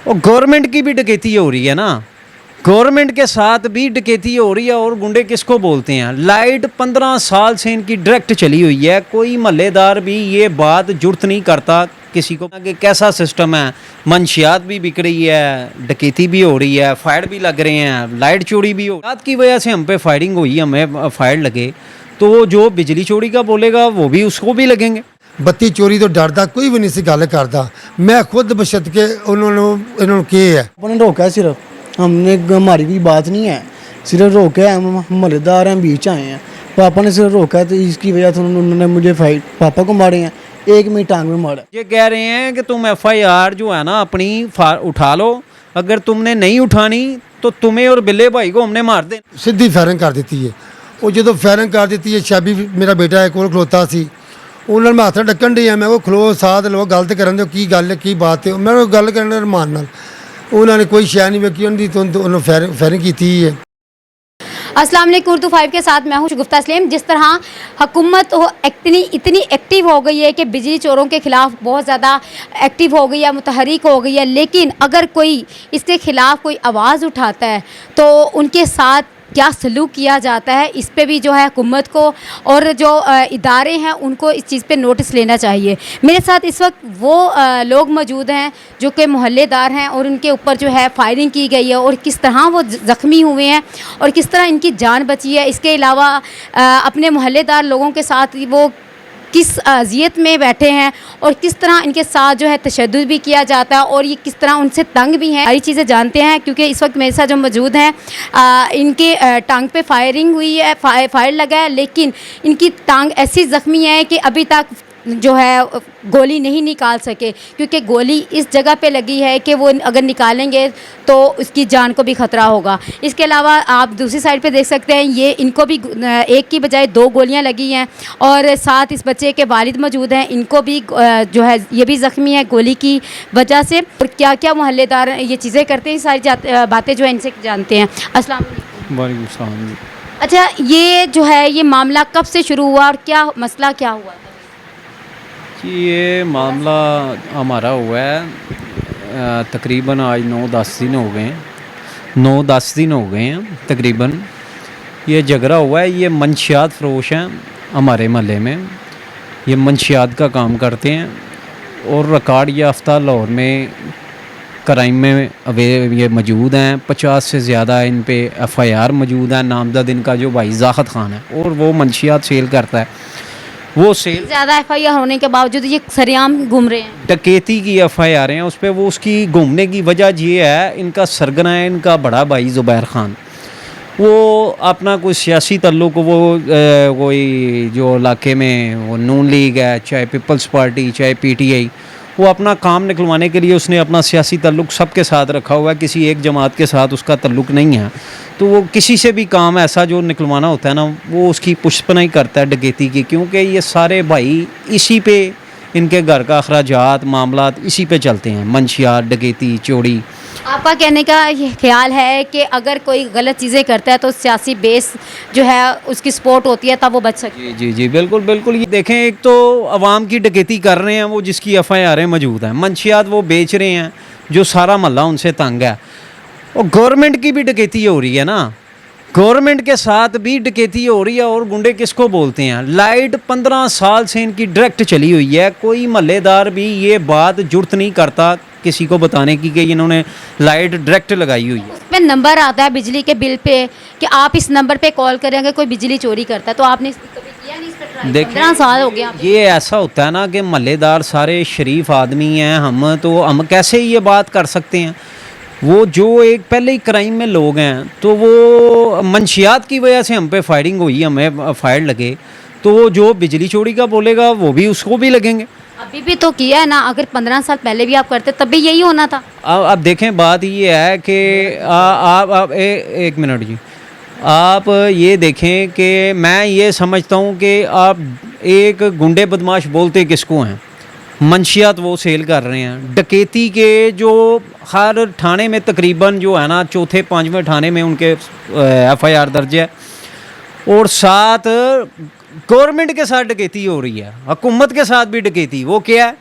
और गवर्नमेंट की भी डकैती हो रही है ना, गवर्नमेंट के साथ भी डकैती हो रही है। और गुंडे किसको बोलते हैं? लाइट 15 साल से इनकी डायरेक्ट चली हुई है, कोई महल्लेदार भी ये बात जुर्त नहीं करता किसी को कि कैसा सिस्टम है। मंशियात भी बिक रही है, डकैती भी हो रही है, फायर भी लग रहे हैं, लाइट चोरी भी हो, रात की वजह से हम पे फायरिंग हुई, हमें फायर लगे, तो जो बिजली चोरी का बोलेगा वो भी उसको भी लगेंगे। बत्ती चोरी तो डरता कोई भी नहीं सी गल करता। मैं खुद बशत के उन्होंने किए है। अपने रोका है सिर्फ, हमने हमारी कोई बात नहीं है, सिर्फ रोका है। हम महल्लेदार हैं, बीच आए हैं, पापा ने सिर्फ रोका है, तो इसकी वजह से उन्होंने मुझे फाइट पापा को मारे हैं, एक मेरी टांग में मारा। ये कह रहे हैं कि तुम FIR जो है ना अपनी उठा लो, अगर तुमने नहीं उठानी तो तुम्हें और बिल्ले भाई को हमने मार दे। सीधी फायरिंग कर दी है। वो जो फायरिंग कर दी है, शाबी मेरा बेटा एक कोल खलोता सी, उन्होंने मैं हथ ढक्कन डी है, मैं खलो साथ लो गलत करन दो, की गल की बात है, मैं गल करने रमान नाल उन्होंने कोई शय नहीं वेखी, उन्होंने फायरिंग की है। अस्सलाम वालेकुम, उर्दू 5 के साथ मैं हूं गुफ्ता सलीम। जिस तरह हुकूमत इतनी एक्टिव हो गई है कि बिजली चोरों के ख़िलाफ़ बहुत ज़्यादा एक्टिव हो गई है, मुतहरिक हो गई है, लेकिन अगर कोई इसके ख़िलाफ़ कोई आवाज़ उठाता है तो उनके साथ क्या सलूक किया जाता है, इस पे भी जो है हुकूमत को और जो इदारे हैं उनको इस चीज़ पे नोटिस लेना चाहिए। मेरे साथ इस वक्त वो लोग मौजूद हैं जो कि मोहल्लेदार हैं और उनके ऊपर जो है फायरिंग की गई है और किस तरह वो ज़ख्मी हुए हैं और किस तरह इनकी जान बची है। इसके अलावा अपने मोहल्लेदार लोगों के साथ वो किस अज़ियत में बैठे हैं और किस तरह इनके साथ जो है तशद्दुद भी किया जाता है और ये किस तरह उनसे तंग भी हैं, सारी चीज़ें जानते हैं। क्योंकि इस वक्त मेरे साथ जो मौजूद हैं इनके टांग पे फायरिंग हुई है, फायर लगा है, लेकिन इनकी टांग ऐसी ज़ख्मी है कि अभी तक जो है गोली नहीं निकाल सके, क्योंकि गोली इस जगह पे लगी है कि वो अगर निकालेंगे तो उसकी जान को भी ख़तरा होगा। इसके अलावा आप दूसरी साइड पे देख सकते हैं, ये इनको भी एक की बजाय 2 गोलियां लगी हैं और साथ इस बच्चे के वालिद मौजूद हैं, इनको भी जो है ये भी ज़ख्मी है गोली की वजह से। और क्या क्या मोहल्लेदार ये चीज़ें करते हैं, सारी बातें जो है इनसे जानते हैं। अस्सलाम वालेकुम सलाम जी। अच्छा, ये जो है ये मामला कब से शुरू हुआ और क्या मसला क्या हुआ? ये मामला हमारा हुआ है तकरीबन आज 9-10 दिन हो गए हैं, 9-10 दिन हो गए हैं तकरीबन। ये झगड़ा हुआ है, ये मंशियात फ़रोश हैं हमारे महल्ले में, ये मंशियात का काम करते हैं और रिकॉर्ड याफ्ता लाहौर में क्राइम में ये मौजूद हैं। 50 से ज़्यादा इन पे FIR मौजूद है। नामजद इनका जो भाई ज़ाहद ख़ान है और वो मंशियात सेल करता है, वो सेल ज़्यादा FIR होने के बावजूद ये सरेआम घूम रहे हैं। डकैती की FIR हैं उस पर। वो उसकी घूमने की वजह ये है, इनका सरगना है इनका बड़ा भाई ज़ुबैर ख़ान, वो अपना कोई सियासी तल्लुक़, वो कोई जो इलाके में वो नून लीग है, चाहे पीपल्स पार्टी, चाहे PTI, वो अपना काम निकलवाने के लिए उसने अपना सियासी तल्लुक़ सबके साथ रखा हुआ है, किसी एक जमात के साथ उसका तल्लुक़ नहीं है। तो वो किसी से भी काम ऐसा जो निकलवाना होता है ना, वो उसकी पुष्पनाई करता है डकैती की, क्योंकि ये सारे भाई इसी पे इनके घर का अखराजात मामलात इसी पे चलते हैं, मंशियात, डकैती, चोरी। आपका कहने का ये ख्याल है कि अगर कोई गलत चीज़ें करता है तो सियासी बेस जो है उसकी सपोर्ट होती है तब वो बच सकती है। जी जी बिल्कुल बिल्कुल। ये देखें, एक तो अवाम की डकैती कर रहे हैं वो, जिसकी FIR मौजूद हैं, मंशियात वो बेच रहे हैं, जो सारा महल्ला उनसे तंग है। और गवर्नमेंट की भी डकैती हो रही है ना, गवर्नमेंट के साथ भी डकैती हो रही है। और गुंडे किसको बोलते हैं? लाइट 15 साल से इनकी डायरेक्ट चली हुई है, कोई महल्लेदार भी ये बात जुर्त नहीं करता किसी को बताने की कि इन्होंने लाइट डायरेक्ट लगाई हुई है। उसमें नंबर आता है बिजली के बिल पे कि आप इस नंबर पे कॉल करेंगे कोई बिजली चोरी करता है, तो आपने कभी किया नहीं इस पे ट्राई? 15 साल हो गया। ये ऐसा होता है ना कि महल्लेदार सारे शरीफ आदमी हैं, हम कैसे ये बात कर सकते हैं? वो जो एक पहले ही क्राइम में लोग हैं, तो वो मंशियात की वजह से हम पे फायरिंग हुई, हमें फायर लगे, तो वो जो बिजली चोरी का बोलेगा वो भी उसको भी लगेंगे। अभी भी तो किया है ना, अगर 15 साल पहले भी आप करते तब भी यही होना था। अब देखें, बात ये है कि आप एक मिनट जी, आप ये देखें कि मैं ये समझता हूँ कि आप एक गुंडे बदमाश बोलते किसको हैं? मंशियात वो सेल कर रहे हैं। डकैती के जो हर थाने में तकरीबन जो है ना, 4-5वें थाने में उनके FIR दर्ज है। और साथ गवर्नमेंट के साथ डकैती हो रही है, हुकूमत के साथ भी डकैती। वो क्या है?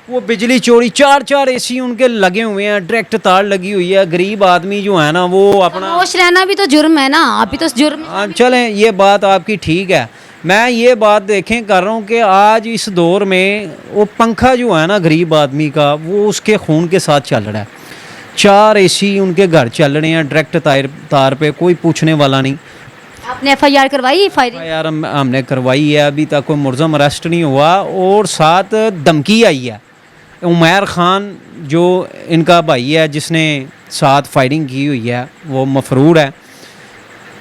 वो बिजली चोरी, 4 एसी उनके लगे हुए हैं, डायरेक्ट तार लगी हुई है। गरीब आदमी जो है ना वो अपना खामोश रहना भी तो जुर्म है ना, अभी तो जुर्म। हाँ चलें, ये बात आपकी ठीक है। मैं ये बात देखें कर रहा हूँ कि आज इस दौर में वो पंखा जो है ना गरीब आदमी का, वो उसके खून के साथ चल रहा है। 4 एसी उनके घर चल रहे हैं डायरेक्ट तार पे, कोई पूछने वाला नहीं। आपने FIR करवाई? फायरिंग यार हमने करवाई है, अभी तक कोई मुलज़म अरेस्ट नहीं हुआ। और साथ धमकी आई है, उमैर ख़ान जो इनका भाई है जिसने साथ फायरिंग की हुई है, वो मफरूर है,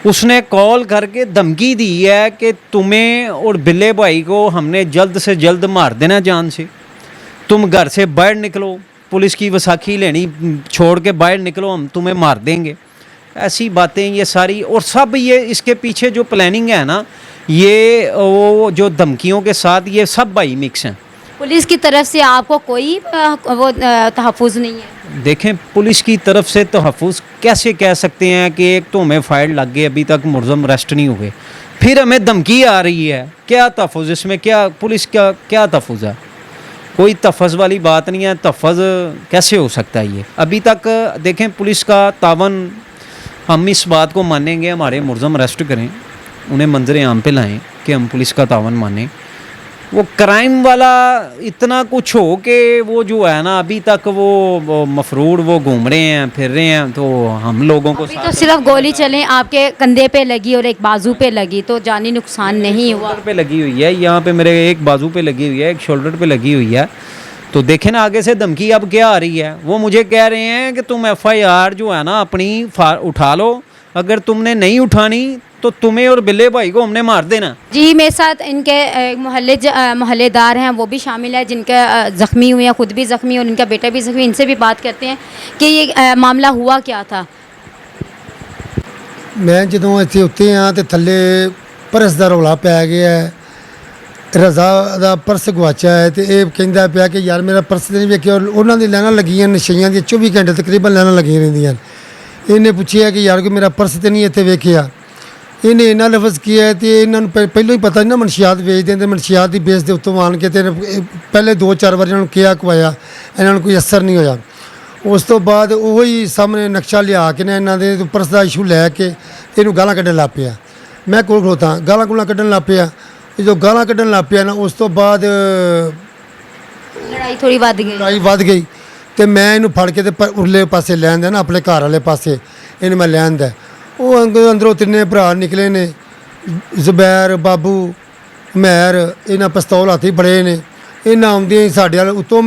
उसने कॉल करके धमकी दी है कि तुम्हें और बिल्ले भाई को हमने जल्द से जल्द मार देना जान से, तुम घर से बाहर निकलो, पुलिस की वसाखी लेनी छोड़ के बाहर निकलो, हम तुम्हें मार देंगे। ऐसी बातें ये सारी, और सब ये इसके पीछे जो प्लानिंग है ना, ये वो जो धमकियों के साथ ये सब भाई मिक्स हैं। पुलिस की तरफ से आपको कोई वो तहफ़्फ़ुज़ नहीं है? देखें, पुलिस की तरफ से तहफ़्फ़ुज़ कैसे कह सकते हैं कि एक तो हमें फाइल लग गई, अभी तक मुलज़म अरेस्ट नहीं हुए, फिर हमें धमकी आ रही है। क्या तहफ़्फ़ुज़ इसमें, क्या पुलिस का क्या तहफ़्फ़ुज़ है? कोई तहफ़्फ़ुज़ वाली बात नहीं है। तहफ़्फ़ुज़ कैसे हो सकता है ये? अभी तक देखें पुलिस का तावन, हम इस बात को मानेंगे हमारे मुलज़म अरेस्ट करें, उन्हें मंजर आम पे लाएं कि हम पुलिस का तावन मानें। वो क्राइम वाला इतना कुछ हो कि वो जो है ना अभी तक वो मफरूर वो घूम रहे हैं, फिर रहे हैं, तो हम लोगों को अभी तो सिर्फ गोली चले, आपके कंधे पे लगी और एक बाजू पे लगी, तो जानी नुकसान नहीं हुआ। शोल्डर पे लगी हुई है, यहाँ पे मेरे एक बाजू पे लगी हुई है, एक शोल्डर पे लगी हुई है। तो देखें ना आगे से धमकी अब क्या आ रही है। वो मुझे कह रहे हैं कि तुम FIR जो है ना अपनी उठा लो, अगर तुमने नहीं उठानी तो तुम्हें और बिल्ले भाई को हमने मार देना। जी, मेरे साथ इनके मोहल्लेदार हैं, वो भी शामिल है, जिनके ज़ख्मी हुए हैं, ख़ुद भी ज़ख्मी और इनका बेटा भी ज़ख्मी। इनसे भी बात करते हैं कि ये मामला हुआ क्या था। मैं ਜਦੋਂ ਇੱਥੇ ਉੱਤੇ ਆ ਤੇ ਥੱਲੇ ਪਰਸ ਦਾ ਰੌਲਾ ਪੈ ਗਿਆ ਹੈ। ਰਜ਼ਾ ਦਾ ਪਰਸ ਗਵਾਚਾ ਹੈ ਤੇ ਇਹ ਕਹਿੰਦਾ ਪਿਆ ਕਿ ਯਾਰ ਮੇਰਾ ਪਰਸ ਨਹੀਂ ਵੇਖਿਆ। ਉਹਨਾਂ ਦੀ ਲਾਈਨਾਂ ਲੱਗੀਆਂ ਨਸ਼ਈਆਂ ਦੀਆਂ 24 ਘੰਟੇ ਤਕਰੀਬਨ ਲਾਈਨਾਂ ਲੱਗੀਆਂ ਰਹਿੰਦੀਆਂ। ਇਹਨੇ ਪੁੱਛਿਆ ਕਿ ਯਾਰ ਕੋਈ ਮੇਰਾ ਪਰਸ ਤੇ ਨਹੀਂ ਇੱਥੇ ਵੇਖਿਆ। ਇਹਨੇ ਇਹਨਾਂ ਲਫ਼ਜ਼ ਕੀਆ ਹੈ ਤੇ ਇਹਨਾਂ ਨੂੰ ਪਹਿਲਾਂ ਹੀ ਪਤਾ ਨਾ ਮਨਸ਼ਿਆਤ ਵੇਚਦੇ ਤੇ ਮਨਸ਼ਿਆਤ ਦੀ ਬੇਸ ਦੇ ਉੱਤੋਂ ਆਣ ਕੇ ਤੇ ਪਹਿਲੇ 2-4 ਵਾਰ ਇਹਨਾਂ ਨੂੰ ਕਿਹਾ ਕਵਾਇਆ, ਇਹਨਾਂ ਨੂੰ ਕੋਈ ਅਸਰ ਨਹੀਂ ਹੋਇਆ। ਉਸ ਤੋਂ ਬਾਅਦ ਉਹੀ ਸਾਹਮਣੇ ਨਕਸ਼ਾ ਲਿਆ ਕੇ ਨਾ ਇਹਨਾਂ ਦੇ ਪਰਸ ਦਾ ਇਸ਼ੂ ਲੈ ਕੇ ਇਹਨੂੰ ਗਾਲਾਂ ਕੱਢਣ ਲੱਗ ਪਿਆ। ਮੈਂ ਕੋਲ ਖਲੋਤਾ, ਗਾਲਾਂ ਗੁਲਾਂ ਕੱਢਣ ਲੱਗ ਪਿਆ। ਜਦੋਂ ਗਾਲਾਂ ਕੱਢਣ ਲੱਗ ਪਿਆ ਨਾ ਉਸ ਤੋਂ ਬਾਅਦ लड़ाई थोड़ी बढ़ गई। ਲੜਾਈ ਵੱਧ ਗਈ ਤੇ ਮੈਂ ਇਹਨੂੰ ਫੜ ਕੇ ਤੇ ਉਰਲੇ ਪਾਸੇ ਲੈ ਆਂਦਾ ਨਾ, ਆਪਣੇ ਘਰ ਵਾਲੇ ਪਾਸੇ ਇਹਨੂੰ ਮੈਂ ਲੈ ਆਂਦਾ। ਉਹ ਅੰਦਰੋਂ ਤਿੰਨੇ ਭਰਾ ਨਿਕਲੇ ਨੇ, ਜ਼ੁਬੈਰ, ਬਾਬੂ, ਮਹਿਰ, ਇਹਨਾਂ ਪਿਸਤੌਲ ਹੱਥ 'ਚ ਫੜੇ ਨੇ। ਇਹਨਾਂ ਆਉਂਦਿਆਂ ਹੀ ਸਾਡੇ ਵਾਲ ਉੱਤੋਂ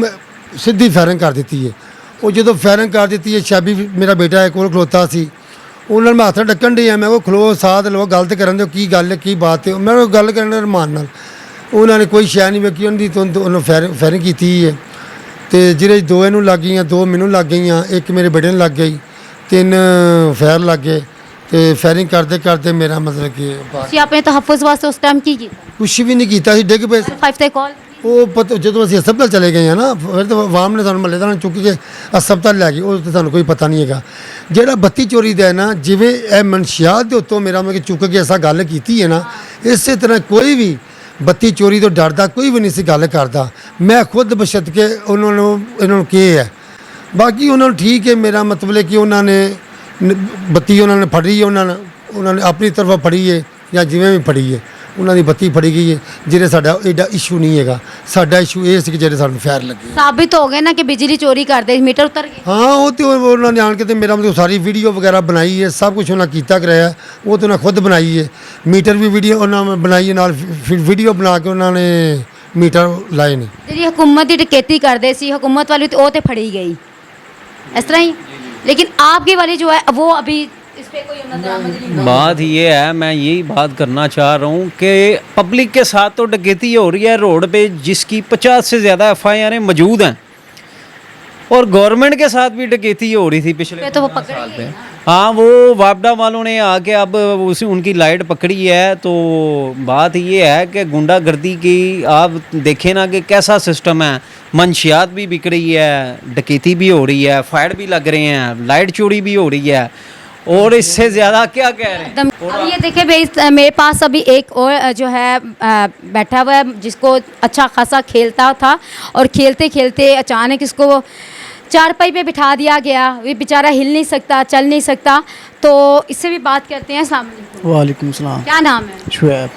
ਸਿੱਧੀ ਫਾਇਰਿੰਗ ਕਰ ਦਿੱਤੀ ਹੈ। ਉਹ ਜਦੋਂ ਫਾਇਰਿੰਗ ਕਰ ਦਿੱਤੀ ਹੈ, ਸ਼ਾਬੀ ਮੇਰਾ ਬੇਟਾ ਹੈ ਕੋਲ ਖਲੋਤਾ ਸੀ, ਉਹਨਾਂ ਨੂੰ ਮੈਂ ਹੱਥ ਡੱਕਣ ਡਿਆ। ਮੈਂ ਉਹ ਖਲੋ ਸਾਧ ਲਓ, ਗਲਤ ਕਰਨ ਦਿਓ, ਕੀ ਗੱਲ ਹੈ, ਕੀ ਬਾਤ ਹੈ। ਮੈਂ ਉਹ ਗੱਲ ਕਰਨ ਰਮਾਨ ਨਾਲ, ਉਹਨਾਂ ਨੇ ਕੋਈ ਸ਼ੈ ਨਹੀਂ ਵੇਖੀ, ਉਹਨਾਂ ਦੀ ਉਹਨੂੰ ਫਾਇਰਿੰਗ ਕੀਤੀ ਹੈ। ਤੇ ਜਿਹੜੇ 2 ਇਹਨੂੰ ਲੱਗ ਗਈਆਂ, 2 ਮੈਨੂੰ ਲੱਗ ਗਈਆਂ, ਇੱਕ ਮੇਰੇ ਬੇਟੇ ਨੂੰ ਲੱਗ ਗਈ, 3 ਫਾਇਰ ਲੱਗ ਗਏ। ਤੇ ਫਾਇਰਿੰਗ ਕਰਦੇ ਕਰਦੇ ਮੇਰਾ ਮਤਲਬ ਕਿ ਤੁਸੀਂ ਆਪਣੇ ਤਹੱਫੁਜ਼ ਵਾਸਤੇ ਉਸ ਟਾਈਮ ਕੀ ਕੀਤਾ? ਕੁਛ ਵੀ ਨਹੀਂ ਕੀਤਾ ਸੀ, ਡਿੱਗ ਪਏ। 5 ਤੇ ਕਾਲ। ਉਹ ਪਤਾ ਜਦੋਂ ਅਸੀਂ ਹਸਪਤਾਲ ਚਲੇ ਗਏ ਆ ਨਾ, ਫਿਰ ਤਾਂ ਆਵਾਮ ਨੇ ਸਾਨੂੰ ਮਹੱਲੇਦਾਰਾਂ ਨੂੰ ਚੁੱਕ ਕੇ ਹਸਪਤਾਲ ਲੈ ਗਏ। ਉਹ ਤਾਂ ਸਾਨੂੰ ਕੋਈ ਪਤਾ ਨਹੀਂ ਹੈਗਾ। ਜਿਹੜਾ ਬੱਤੀ ਚੋਰੀ ਦਾ ਹੈ ਨਾ, ਜਿਵੇਂ ਇਹ ਮਨਸ਼ਿਆਤ ਦੇ ਉੱਤੋਂ ਮੇਰਾ ਮਤਲਬ ਕਿ ਚੁੱਕ ਕੇ ਐਸਾ ਗੱਲ ਕੀਤੀ ਹੈ ਨਾ, ਇਸੇ ਤਰ੍ਹਾਂ ਕੋਈ ਵੀ ਬੱਤੀ ਚੋਰੀ ਤੋਂ ਡਰਦਾ ਕੋਈ ਵੀ ਨਹੀਂ ਸੀ ਗੱਲ ਕਰਦਾ। ਮੈਂ ਖੁਦ ਬਸ਼ਤ ਕੇ ਉਹਨਾਂ ਨੂੰ ਕਿਹਾ ਹੈ। ਬਾਕੀ ਉਹਨਾਂ ਨੂੰ ਠੀਕ ਹੈ, ਮੇਰਾ ਮਤਲਬ ਹੈ ਕਿ ਉਹਨਾਂ ਨੇ ਬੱਤੀ ਉਹਨਾਂ ਨੇ ਫੜੀ ਹੈ, ਉਹਨਾਂ ਨੇ ਆਪਣੀ ਤਰਫੋਂ ਫੜੀ ਹੈ ਜਾਂ ਜਿਵੇਂ ਵੀ ਫੜੀ ਹੈ, ਉਹਨਾਂ ਦੀ ਬੱਤੀ ਫੜੀ ਗਈ ਹੈ। ਜਿਹੜੇ ਸਾਡਾ ਐਡਾ ਇਸ਼ੂ ਨਹੀਂ ਹੈਗਾ। ਸਾਡਾ ਇਸ਼ੂ ਇਹ ਸੀ ਕਿ ਜਿਹੜੇ ਸਾਨੂੰ ਫਾਇਰ ਲੱਗੇ। साबित हो गए ना कि बिजली चोरी करते, मीटर उतर गए। ਹਾਂ, ਉਹ ਤੇ ਉਹਨਾਂ ਨੇ ਆਣ ਕੇ ਤੇ ਮੇਰਾ ਮਤਲਬ ਸਾਰੀ ਵੀਡੀਓ ਵਗੈਰਾ ਬਣਾਈ ਹੈ, ਸਭ ਕੁਝ ਉਹਨਾਂ ਕੀਤਾ ਕਰਾਇਆ। ਉਹ ਤੇ ਉਹਨਾਂ ਖੁਦ ਬਣਾਈ ਹੈ, ਮੀਟਰ ਵੀ ਵੀਡੀਓ ਉਹਨਾਂ ਨੇ ਬਣਾਈ ਹੈ, ਨਾਲ ਫਿਰ ਵੀਡੀਓ ਬਣਾ ਕੇ ਉਹਨਾਂ ਨੇ ਮੀਟਰ ਲਾਏ ਨੇ। ਜਿਹੜੀ हुकूमत की डकैती करते सी, हुकूमत वाली तो वो तो फड़ी गई इस तरह ही, लेकिन आपकी वाली जो है वो अभी इस पे कोई दरामद नहीं। बात ये है, मैं यही बात करना चाह रहा हूँ कि पब्लिक के साथ तो डकैती हो रही है रोड पे, जिसकी 50 से ज़्यादा FIR मौजूद हैं, और गवर्नमेंट के साथ भी डकैती हो रही थी पिछले तो वो पकड़ी गई ना। हाँ, वो वापडा वालों ने आके अब उनकी लाइट पकड़ी है। तो बात ये है कि गुंडागर्दी की आप देखें ना कि कैसा सिस्टम है। मंशियात भी बिक रही है, डकैती भी हो रही है, फायर भी लग रहे हैं, लाइट चोरी भी हो रही है। और इससे ज़्यादा क्या कह रहे हैं। एकदम। अब ये देखिए भाई, मेरे पास अभी एक और जो है बैठा हुआ है, जिसको अच्छा खासा खेलता था और खेलते खेलते अचानक इसको चारपाई पे बिठा दिया गया। ये बेचारा हिल नहीं सकता, चल नहीं सकता। तो इससे भी बात करते हैं। अस्सलाम वालेकुम। वालेकुम सलाम। क्या नाम है? शुएब।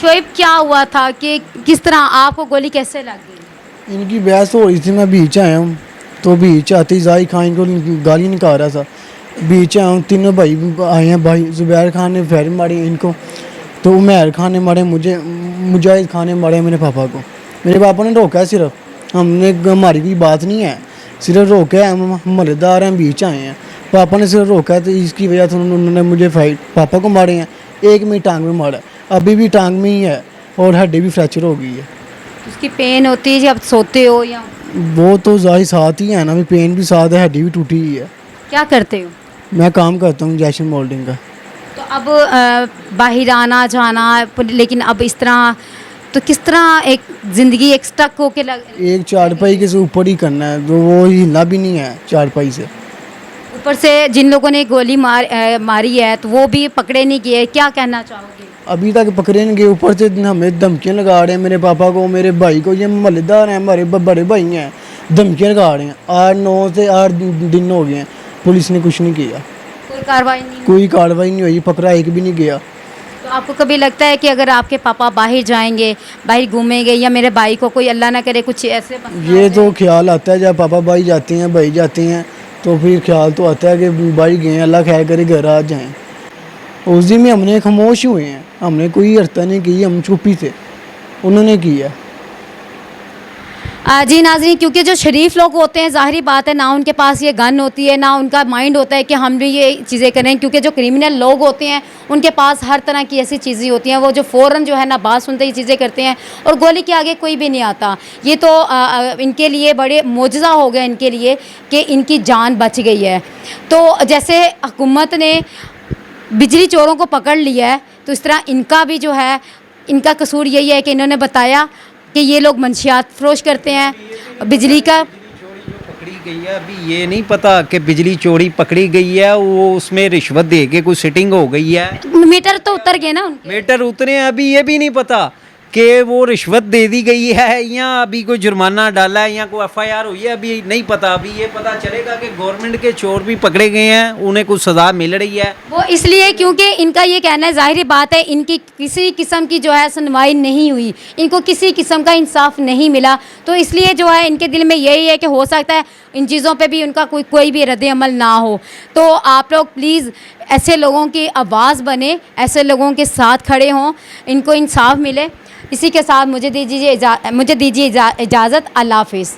शोएब, क्या हुआ था कि किस तरह आपको गोली कैसे लग गई? इनकी बहस हो रही थी, मैं बीच आया हूँ, तो बीच आते ही जाहिर खान को गाली निकाल रहा था। बीच आया हूँ, तीनों भाई आए हैं। भाई जुबैर खान ने फायरिंग मारी इनको, तो उमैर खान ने मारे मुझे, मुजाहिद खान ने मारे मेरे पापा को। मेरे पापा ने रोका है, सिर्फ हमने हमारी कोई बात नहीं है, सिर्फ रोका है। हम मोहल्लेदार हैं, बीच आए हैं। पापा ने सिर्फ रोका है, तो इसकी वजह से उन्होंने मुझे पापा को मारे हैं। एक में टांग में मारा, अभी भी टांग में ही है और हड्डी भी फ्रैक्चर हो गई है। उसकी पेन होती है जब सोते हो या वो तो जाहिर साथ ही है ना, भी पेन भी साथ है, हड्डी भी टूटी हुई है। क्या करते हो? मैं काम करता हूँ जैशन मोल्डिंग का। तो अब बाहर आना जाना, लेकिन अब इस तरह तो किस तरह एक ज़िंदगी एक स्टक होके एक चारपाई के से ऊपर ही करना है, तो वो हिलना भी नहीं है चारपाई से। ऊपर से जिन लोगों ने गोली मारी है तो वो भी पकड़े नहीं गए। क्या कहना चाहोगे? अभी तक पकड़े नहीं गए। ऊपर से हमें धमकियाँ लगा रहे हैं, मेरे पापा को, मेरे भाई को। ये मोहल्लेदार हैं, हमारे बड़े भाई हैं, धमकियाँ लगा रहे हैं। 8-9 से 8 दिन हो गए हैं, पुलिस ने कुछ नहीं किया, कोई कार्रवाई नहीं? कोई कार्रवाई नहीं हुई, पकड़ा एक भी नहीं गया। तो आपको कभी लगता है कि अगर आपके पापा बाहर जाएंगे, बाहर घूमेंगे, या मेरे भाई को कोई अल्लाह ना करे कुछ ऐसे मसला ये हो तो जाए? ख्याल आता है जब पापा भाई जाते हैं, भाई जाते हैं, तो फिर ख्याल तो आता है कि भाई गए, अल्लाह खैर करे घर आ जाएं। उस दिन में हमने खामोश हुए हैं, हमने कोई हरकत नहीं की, हम चुप्पी थे, उन्होंने किया। जी नाज़रीन, क्योंकि जो शरीफ लोग होते हैं, ज़ाहिरी बात है, ना उनके पास ये गन होती है, ना उनका माइंड होता है कि हम भी ये चीज़ें करें। क्योंकि जो क्रिमिनल लोग होते हैं उनके पास हर तरह की ऐसी चीज़ें होती हैं, वो जो फ़ौरन जो है ना बात सुनते ही चीज़ें करते हैं, और गोली के आगे कोई भी नहीं आता। ये तो इनके लिए बड़े मोजज़ा हो गया इनके लिए कि इनकी जान बच गई है। तो जैसे हुकूमत ने बिजली चोरों को पकड़ लिया है, तो इस तरह इनका भी जो है, इनका कसूर यही है कि इन्होंने बताया कि ये लोग मंशियात फरोश करते हैं। बिजली का पकड़ी गई है, अभी ये नहीं पता कि बिजली चोरी पकड़ी गई है, वो उसमें रिश्वत दे के कोई सिटिंग हो गई है। मीटर तो उतर गए ना उनके। मीटर उतरे हैं, अभी ये भी नहीं पता कि वो रिश्वत दे दी गई है या अभी कोई जुर्माना डाला है या कोई FIR हुई है, अभी नहीं पता। अभी ये पता चलेगा कि गवर्नमेंट के चोर भी पकड़े गए हैं, उन्हें कुछ सज़ा मिल रही है। वो इसलिए क्योंकि इनका ये कहना है, ज़ाहिरी बात है, इनकी किसी किस्म की जो है सुनवाई नहीं हुई, इनको किसी किस्म का इंसाफ नहीं मिला। तो इसलिए जो है इनके दिल में यही है कि हो सकता है इन चीज़ों पे भी उनका कोई भी रद्द अमल ना हो। तो आप लोग प्लीज़ ऐसे लोगों की आवाज़ बने, ऐसे लोगों के साथ खड़े हों, इनको इंसाफ मिले। इसी के साथ मुझे दीजिए इजाज़त। अल्लाह हाफिज़।